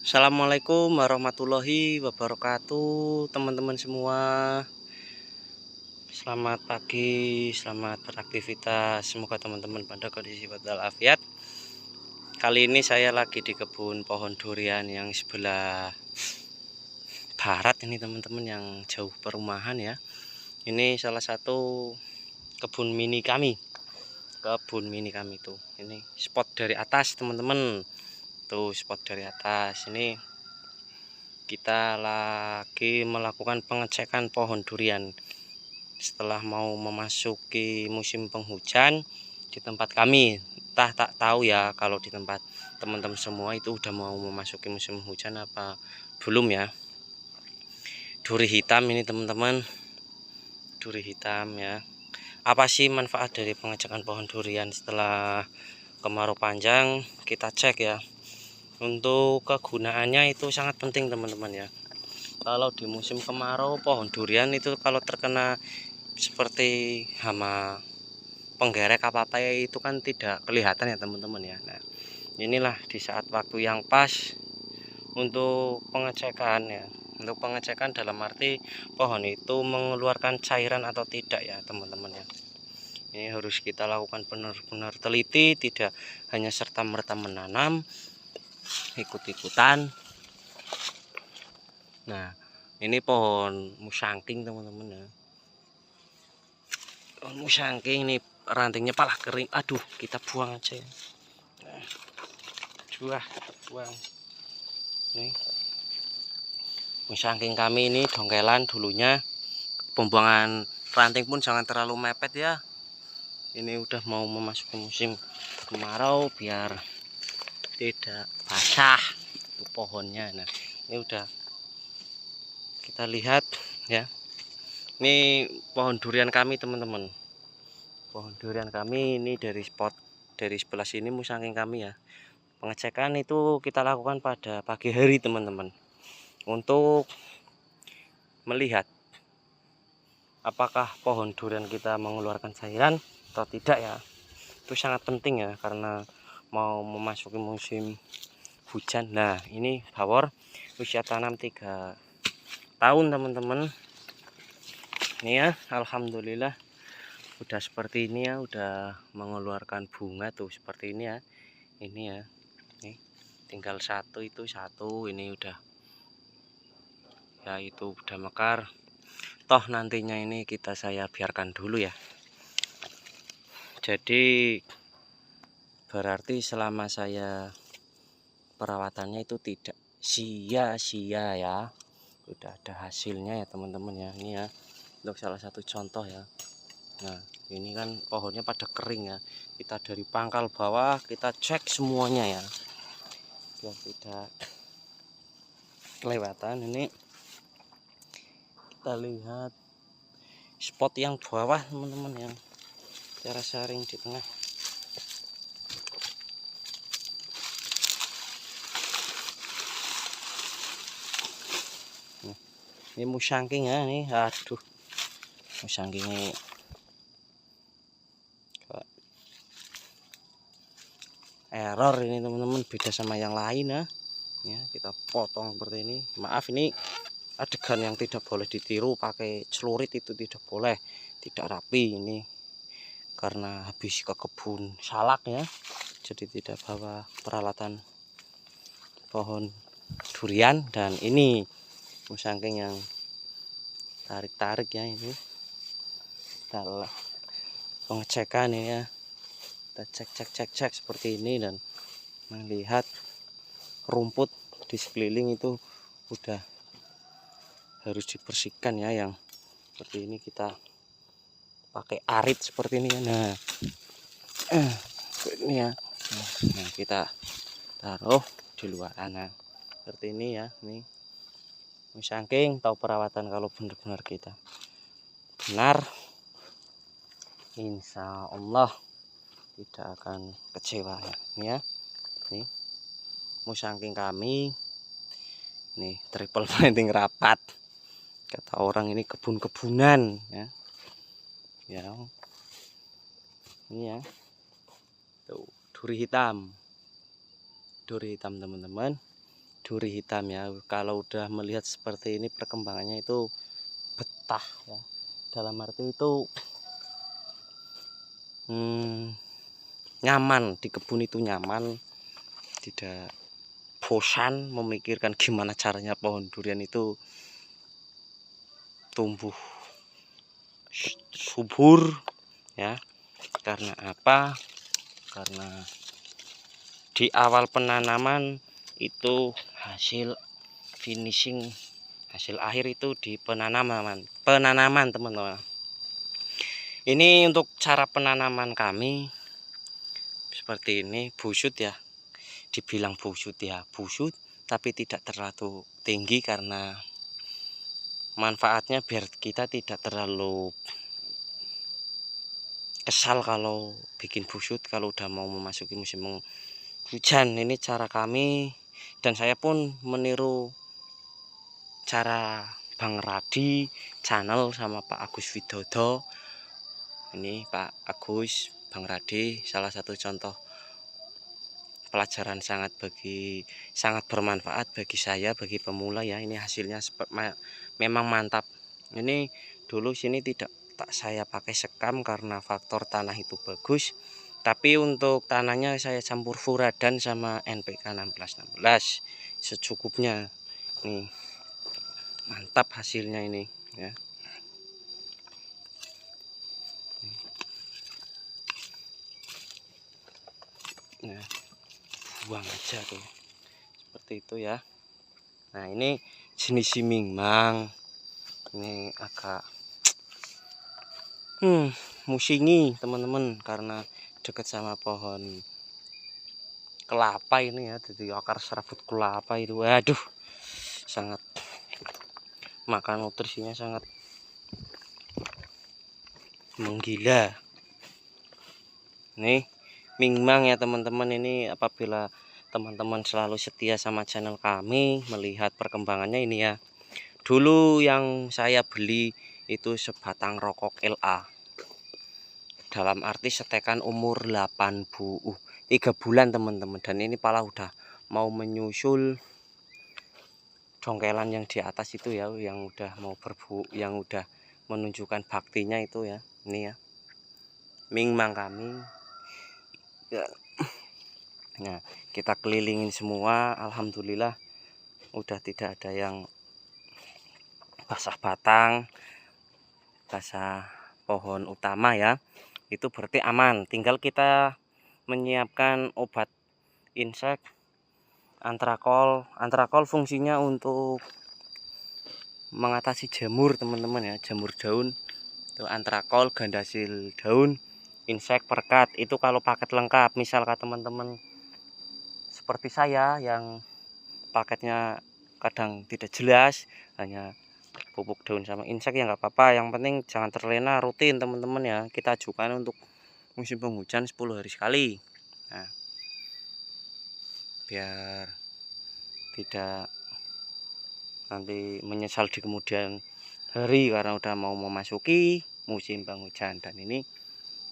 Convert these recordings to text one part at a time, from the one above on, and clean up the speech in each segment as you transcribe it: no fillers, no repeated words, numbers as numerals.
Assalamualaikum warahmatullahi wabarakatuh, teman-teman semua. Selamat pagi, selamat beraktivitas. Semoga teman-teman pada kondisi walafiat. Kali ini saya lagi di kebun pohon durian yang sebelah barat ini, teman-teman, yang jauh perumahan ya. Ini salah satu kebun mini kami. Kebun mini kami tuh. Ini spot dari atas, teman-teman. Tuh spot dari atas. Ini kita lagi melakukan pengecekan pohon durian setelah mau memasuki musim penghujan di tempat kami. Tak tahu ya kalau di tempat teman-teman semua itu udah mau memasuki musim hujan apa belum ya. Duri hitam ini, teman-teman, duri hitam ya. Apa sih manfaat dari pengecekan pohon durian setelah kemarau panjang? Kita cek ya. Untuk kegunaannya itu sangat penting, teman-teman ya. Kalau di musim kemarau pohon durian itu kalau terkena seperti hama penggerek apa ya itu kan tidak kelihatan ya, teman-teman ya. Nah, inilah di saat waktu yang pas untuk pengecekan ya. Untuk pengecekan dalam arti pohon itu mengeluarkan cairan atau tidak ya, teman-teman ya. Ini harus kita lakukan benar-benar teliti, tidak hanya serta-merta menanam ikut-ikutan. Nah, ini pohon musangking, teman-teman ya. Pohon musangking ini rantingnya palah kering. Aduh, kita buang aja ya. Nah, buang. Nih, musangking kami ini dongkelan dulunya. Pembuangan ranting pun jangan terlalu mepet ya. Ini udah mau memasuki musim kemarau biar tidak basah itu pohonnya. Nah, ini udah kita lihat ya. Ini pohon durian kami, teman-teman. Pohon durian kami ini dari spot dari sebelah sini musangking kami ya. Pengecekan itu kita lakukan pada pagi hari, teman-teman, untuk melihat apakah pohon durian kita mengeluarkan cairan atau tidak ya. Itu sangat penting ya karena mau memasuki musim hujan. Nah, ini bawor usia tanam 3 tahun, teman-teman. Ini ya, alhamdulillah udah seperti ini ya, udah mengeluarkan bunga tuh seperti ini ya. Ini ya, nih tinggal satu ini udah ya, itu udah mekar. Toh nantinya ini saya biarkan dulu ya. Jadi berarti selama saya perawatannya itu tidak sia-sia ya. Udah ada hasilnya ya, teman-teman ya. Ini ya untuk salah satu contoh ya. Nah, ini kan pohonnya pada kering ya. Kita dari pangkal bawah kita cek semuanya ya, biar tidak kelewatan. Ini kita lihat spot yang bawah, teman-teman, yang cara saring di tengah. Nah, ini musangking ya, nih aduh, musangking ini error ini, teman-teman, beda sama yang lain ya. Ya, kita potong seperti ini. Maaf, ini adegan yang tidak boleh ditiru, pakai celurit itu tidak boleh, tidak rapi. Ini karena habis ke kebun salak ya, jadi tidak bawa peralatan pohon durian. Dan ini musangking yang tarik-tarik ya. Ini kita pengecekan ini ya, kita cek seperti ini dan melihat rumput di sekeliling itu udah harus dibersihkan ya. Yang seperti ini kita pakai arit seperti ini ya. Nah, ini ya. Nah, kita taruh di luar sana seperti ini ya. Nih musangking tahu perawatan kalau benar-benar kita benar, insya Allah tidak akan kecewa ya. Ini ya, nih musangking kami nih triple planting rapat, kata orang ini kebun-kebunan ya. Ya, ini ya, tuh duri hitam, teman-teman. duri hitam ya. Kalau udah melihat seperti ini perkembangannya itu betah ya, dalam arti itu nyaman di kebun, itu nyaman, tidak bosan memikirkan gimana caranya pohon durian itu tumbuh subur ya. Karena apa? Karena di awal penanaman itu hasil finishing, hasil akhir itu di penanaman teman-teman. Ini untuk cara penanaman kami seperti ini, busut ya, dibilang busut ya busut, tapi tidak terlalu tinggi karena manfaatnya biar kita tidak terlalu kesal kalau bikin busut kalau udah mau memasuki musim hujan. Ini cara kami, dan saya pun meniru cara Bang Radi channel sama Pak Agus Widodo. Ini Pak Agus, Bang Radi, salah satu contoh pelajaran sangat bermanfaat bagi saya, bagi pemula ya. Ini hasilnya memang mantap. Ini dulu sini tidak saya pakai sekam karena faktor tanah itu bagus, tapi untuk tanahnya saya campur furadan sama NPK 1616 secukupnya. Nih mantap hasilnya ini ya. Nah, buang aja tuh seperti itu ya. Nah, ini jenis simingmang, ini agak musingi teman-teman karena dekat sama pohon kelapa ini ya, jadi akar serabut kelapa itu, waduh, sangat makan nutrisinya sangat menggila. Nih mingmang ya teman-teman. Ini apabila teman-teman selalu setia sama channel kami, melihat perkembangannya ini ya. Dulu yang saya beli itu sebatang rokok LA, dalam arti setekan umur 3 bulan teman-teman, dan ini pala udah mau menyusul jongkelan yang di atas itu ya, yang udah mau yang udah menunjukkan baktinya itu ya. Ini ya mingmang kami ya. Nah, kita kelilingin semua, alhamdulillah udah tidak ada yang basah batang, basah pohon utama ya. Itu berarti aman. Tinggal kita menyiapkan obat insek antrakol fungsinya untuk mengatasi jamur teman-teman ya, jamur daun. Itu antrakol, gandasil daun, insek, perkat. Itu kalau paket lengkap. Misalkan teman-teman seperti saya yang paketnya kadang tidak jelas, hanya pupuk daun sama insek, ya nggak apa-apa. Yang penting jangan terlena, rutin teman-teman ya. Kita ajukan untuk musim penghujan 10 hari sekali. Nah, biar tidak nanti menyesal di kemudian hari karena udah mau memasuki musim penghujan. Dan ini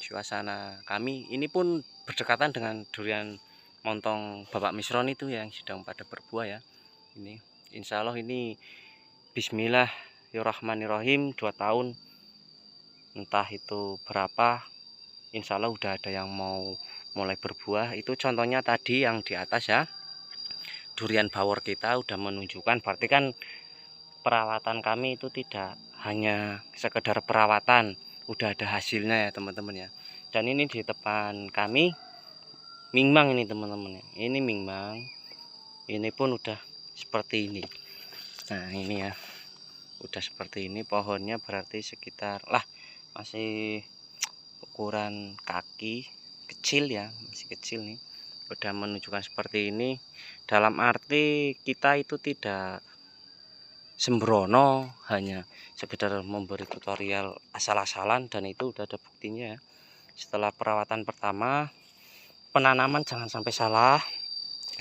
suasana kami ini pun berdekatan dengan durian montong Bapak Misron itu yang sedang pada berbuah ya. Ini insya Allah ini bismillahirrahmanirrahim 2 tahun, entah itu berapa, insya Allah udah ada yang mau mulai berbuah. Itu contohnya tadi yang di atas ya, durian bawor kita udah menunjukkan, berarti kan perawatan kami itu tidak hanya sekedar perawatan, udah ada hasilnya ya teman-teman ya. Dan ini di depan kami mingmang ini teman-teman ya. Ini mingmang, ini pun udah seperti ini. Nah ini ya, udah seperti ini pohonnya, berarti sekitar masih ukuran kaki kecil ya, masih kecil nih. Udah menunjukkan seperti ini, dalam arti kita itu tidak sembrono, hanya sekedar memberi tutorial asal-asalan, dan itu udah ada buktinya ya. Setelah perawatan pertama, penanaman jangan sampai salah,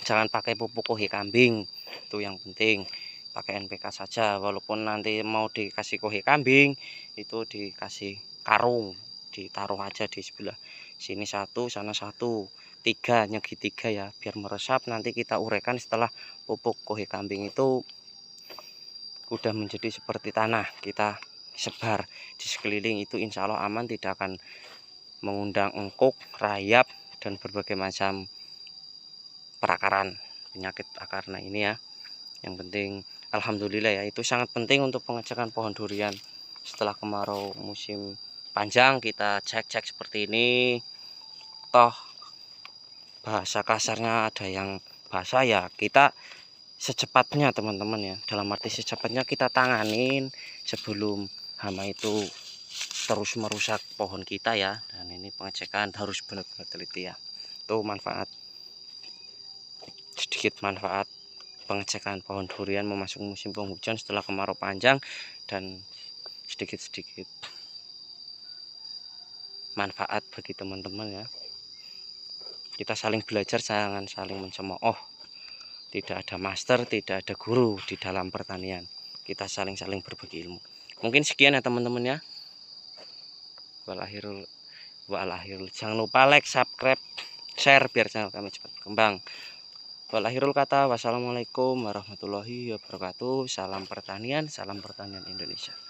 jangan pakai pupuk kohe kambing, itu yang penting. Pakai NPK saja, walaupun nanti mau dikasih kohe kambing itu dikasih karung, ditaruh aja di sebelah sini 1, sana 1, 3, nyegi 3 ya, biar meresap. Nanti kita urekan setelah pupuk kohe kambing itu udah menjadi seperti tanah, kita sebar di sekeliling itu insya Allah aman, tidak akan mengundang engkuk, rayap, dan berbagai macam perakaran penyakit akarnya ini ya. Yang penting alhamdulillah ya, itu sangat penting untuk pengecekan pohon durian. Setelah kemarau musim panjang kita cek-cek seperti ini. Toh bahasa kasarnya ada yang basah ya, kita secepatnya teman-teman ya, dalam arti secepatnya kita tanganin sebelum hama itu terus merusak pohon kita ya. Dan ini pengecekan harus benar-benar teliti ya. Itu sedikit manfaat pengecekan pohon durian memasuki musim penghujan setelah kemarau panjang, dan sedikit-sedikit manfaat bagi teman-teman ya. Kita saling belajar, jangan saling mencemooh. Tidak ada master, tidak ada guru di dalam pertanian. Kita saling-saling berbagi ilmu. Mungkin sekian ya teman-teman ya. Walakhirul. Jangan lupa like, subscribe, share biar channel kami cepat berkembang. Walakhirul kata, wassalamualaikum warahmatullahi wabarakatuh. Salam pertanian Indonesia.